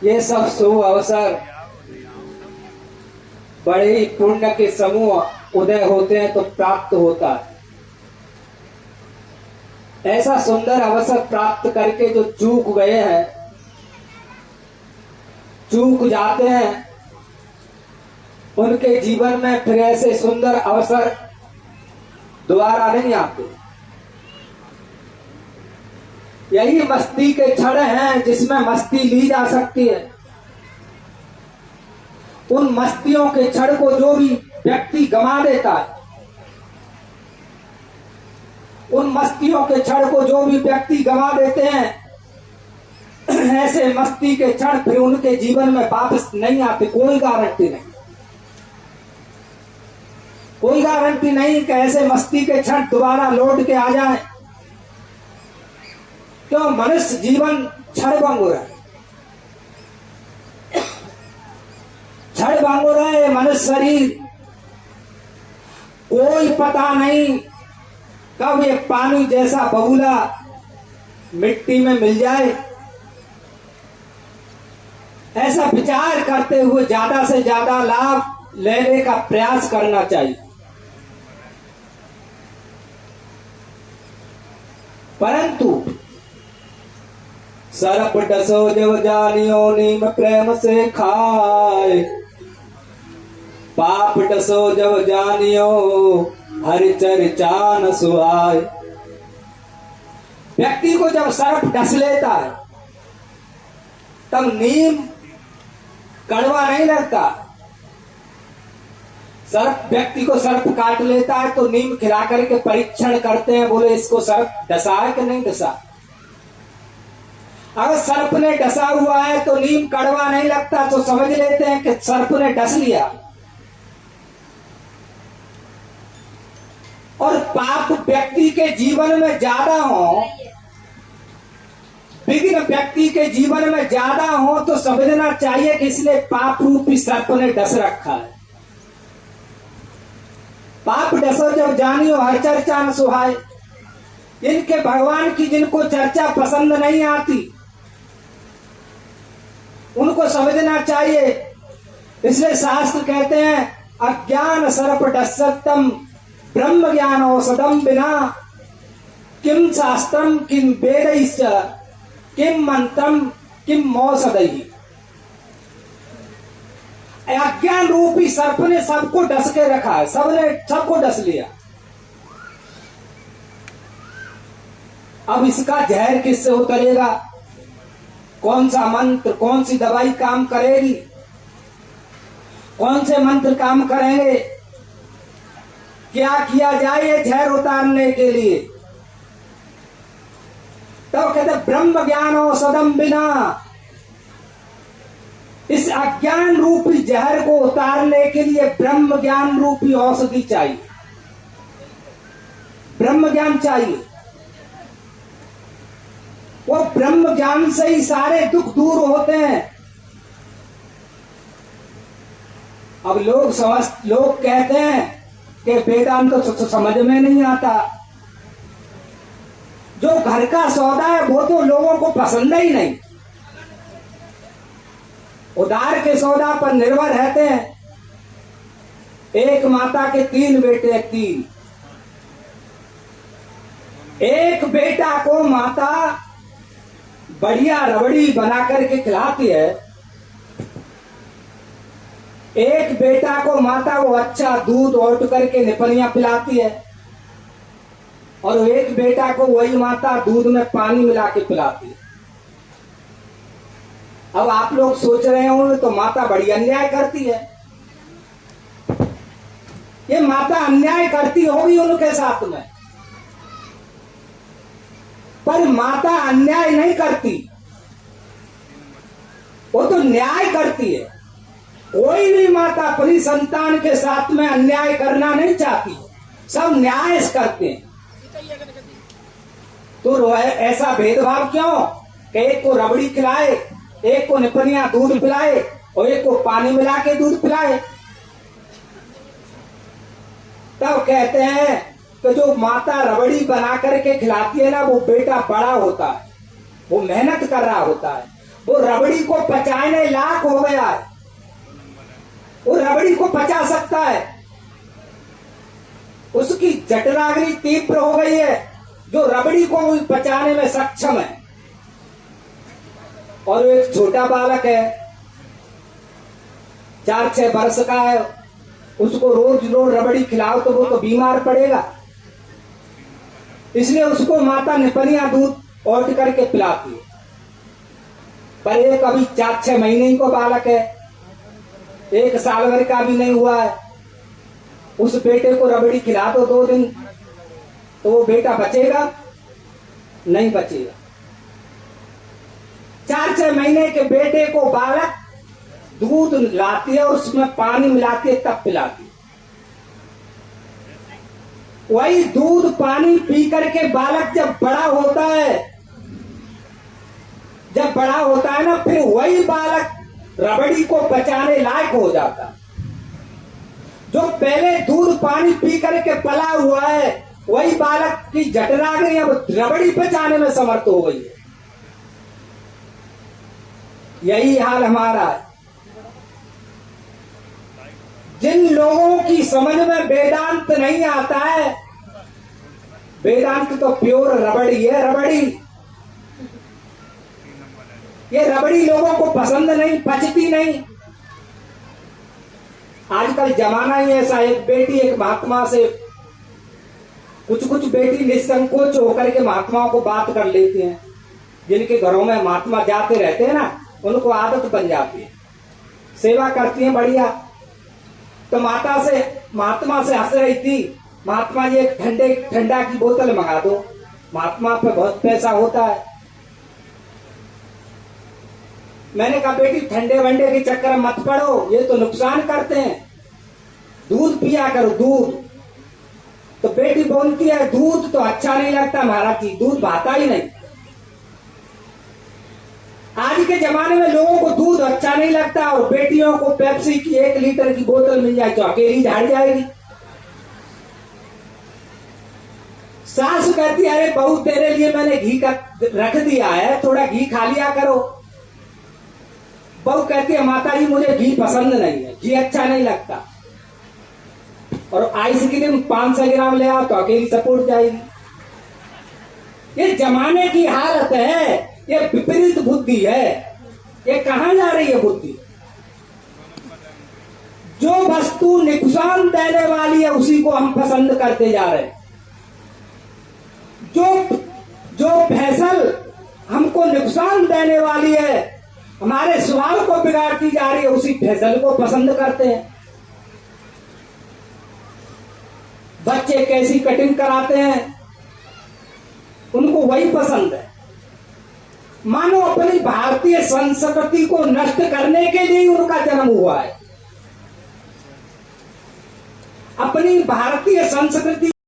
ये सब शुभ अवसर बड़े ही पुण्य के समूह उदय होते हैं तो प्राप्त होता है। ऐसा सुंदर अवसर प्राप्त करके जो चूक गए हैं, चूक जाते हैं, उनके जीवन में फिर ऐसे सुंदर अवसर दोबारा नहीं आते। यही मस्ती के क्षण हैं जिसमें मस्ती ली जा सकती है। उन मस्तियों के क्षण को जो भी व्यक्ति गंवा देता है, उन मस्तियों के क्षण को जो भी व्यक्ति गंवा देते हैं, ऐसे मस्ती के क्षण फिर उनके जीवन में वापस नहीं आते। कोई गारंटी नहीं, कोई गारंटी नहीं कि ऐसे मस्ती के क्षण दोबारा लौट के आ जाए। क्यों? मनुष्य जीवन क्षणभंगुर है, क्षणभंगुर है मनुष्य शरीर। कोई पता नहीं कब ये पानी जैसा बबूला मिट्टी में मिल जाए। ऐसा विचार करते हुए ज्यादा से ज्यादा लाभ लेने का प्रयास करना चाहिए। परंतु सर्प डसो जब जानियो नीम प्रेम से खाए, पाप डसो जब जानियो हरि चर्चा न सुहाए। व्यक्ति को जब सर्प डस लेता है तब नीम कड़वा नहीं लगता। सर्प व्यक्ति को सर्प काट लेता है तो नीम खिला करके परीक्षण करते हैं, बोले इसको सर्प डसा है कि नहीं डसा। अगर सर्प ने डसा हुआ है तो नीम कड़वा नहीं लगता, तो समझ लेते हैं कि सर्प ने डस लिया। और पाप व्यक्ति के जीवन में ज्यादा हो, विघ्न व्यक्ति के जीवन में ज्यादा हो तो समझना चाहिए कि इसलिए पाप रूपी सर्प ने डस रखा है। पाप डसो जब जानियो हर चर्चा न सुहाए। इनके भगवान की जिनको चर्चा पसंद नहीं आती उनको समझना चाहिए। इसलिए शास्त्र कहते हैं अज्ञान सर्प डसतम ब्रह्म ज्ञान औषधम बिना किम शास्त्रम किम वेदैश्च किम मंत्रम किम मौषधैः। अज्ञान रूपी सर्प ने सबको डस के रखा है, सबको डस लिया। अब इसका जहर किससे उतरेगा? कौन सा मंत्र, कौन सी दवाई काम करेगी? कौन से मंत्र काम करेंगे? क्या किया जाए ये जहर उतारने के लिए? तो कहते ब्रह्म ज्ञान औषधम बिना। इस अज्ञान रूपी जहर को उतारने के लिए ब्रह्म ज्ञान रूपी औषधि चाहिए, ब्रह्म ज्ञान चाहिए। वो ब्रह्म ज्ञान से ही सारे दुख दूर होते हैं। अब लोग कहते हैं कि वेदांत तो समझ में नहीं आता। जो घर का सौदा है वो तो लोगों को पसंद ही नहीं। उधार के सौदा पर निर्भर रहते हैं। एक माता के 3 बेटे, 3। एक बेटा को माता बढ़िया रबड़ी बना करके खिलाती है, एक बेटा को माता वो अच्छा दूध ओट करके निपनिया पिलाती है, और एक बेटा को वही माता दूध में पानी मिला के पिलाती है। अब आप लोग सोच रहे होंगे तो माता बड़ी अन्याय करती है। ये माता अन्याय करती होगी उनके साथ में, पर माता अन्याय नहीं करती, वो तो न्याय करती है। कोई भी माता अपनी संतान के साथ में अन्याय करना नहीं चाहती, सब न्याय करते हैं। तो ऐसा भेदभाव क्यों कि एक को रबड़ी खिलाए, एक को निपनिया दूध पिलाए और एक को पानी मिला के दूध पिलाए? तब कहते हैं कि जो माता रबड़ी बना करके खिलाती है ना, वो बेटा बड़ा होता है, वो मेहनत कर रहा होता है, वो रबड़ी को पचाने लायक हो गया है, वो रबड़ी को पचा सकता है, उसकी जठराग्नि तीव्र हो गई है, जो रबड़ी को पचाने में सक्षम है। और एक छोटा बालक है, 4-6 वर्ष का है, उसको रोज रोज रबड़ी खिलाओ तो वो तो बीमार पड़ेगा। इसलिए उसको माता निपनिया दूध औट करके पिलाती है। पर एक अभी 4-6 महीने को बालक है, 1 साल भर का भी नहीं हुआ है, उस बेटे को रबड़ी खिला दो 2 दिन, तो वो बेटा बचेगा? नहीं बचेगा। 4-6 महीने के बेटे को बालक दूध लाती है और उसमें पानी मिलाती है तब पिलाती है। वही दूध पानी पी करके बालक जब बड़ा होता है ना, फिर वही बालक रबड़ी को पचाने लायक हो जाता है। जो पहले दूध पानी पी करके पला हुआ है, वही बालक की जठराग्नि अब रबड़ी पचाने में समर्थ हो गई है। यही हाल हमारा है। जिन लोगों की समझ में वेदांत नहीं आता है, वेदांत तो प्योर रबड़ी है, रबड़ी। ये रबड़ी लोगों को पसंद नहीं, पचती नहीं। आजकल जमाना ही ऐसा, एक बेटी एक महात्मा से, कुछ बेटी निसंकोच होकर के महात्माओं को बात कर लेती हैं। जिनके घरों में महात्मा जाते रहते हैं ना, उनको आदत बन जाती है, सेवा करती हैं बढ़िया। तो महात्मा से हंस रही थी, महात्मा जी एक ठंडा की बोतल मंगा दो। महात्मा पे बहुत पैसा होता है। मैंने कहा बेटी ठंडे वंडे के चक्कर मत पड़ो, ये तो नुकसान करते हैं, दूध पिया करो दूध। तो बेटी बोलती है दूध तो अच्छा नहीं लगता महाराज जी, दूध भाता ही नहीं। आज के जमाने में लोगों को दूध अच्छा नहीं लगता और बेटियों को पेप्सी की 1 लीटर की बोतल मिल जाए तो अकेली झाड़ जाएगी। सास कहती है अरे बहू तेरे लिए मैंने घी का रख दिया है, थोड़ा घी खा लिया करो। बहू कहती है माता जी मुझे घी पसंद नहीं है, घी अच्छा नहीं लगता। और आइसक्रीम 500 ग्राम ले आओ तो अकेली सपोर्ट जाएगी। ये जमाने की हालत है, ये विपरीत बुद्धि है। ये कहां जा रही है बुद्धि? जो वस्तु नुकसान देने वाली है उसी को हम पसंद करते जा रहे हैं। जो फैसल हमको नुकसान देने वाली है, हमारे स्वभाव को बिगाड़ती जा रही है, उसी फैसल को पसंद करते हैं। बच्चे कैसी कटिंग कराते हैं, उनको वही पसंद है। मानो अपनी भारतीय संस्कृति को नष्ट करने के लिए उनका जन्म हुआ है। अपनी भारतीय संस्कृति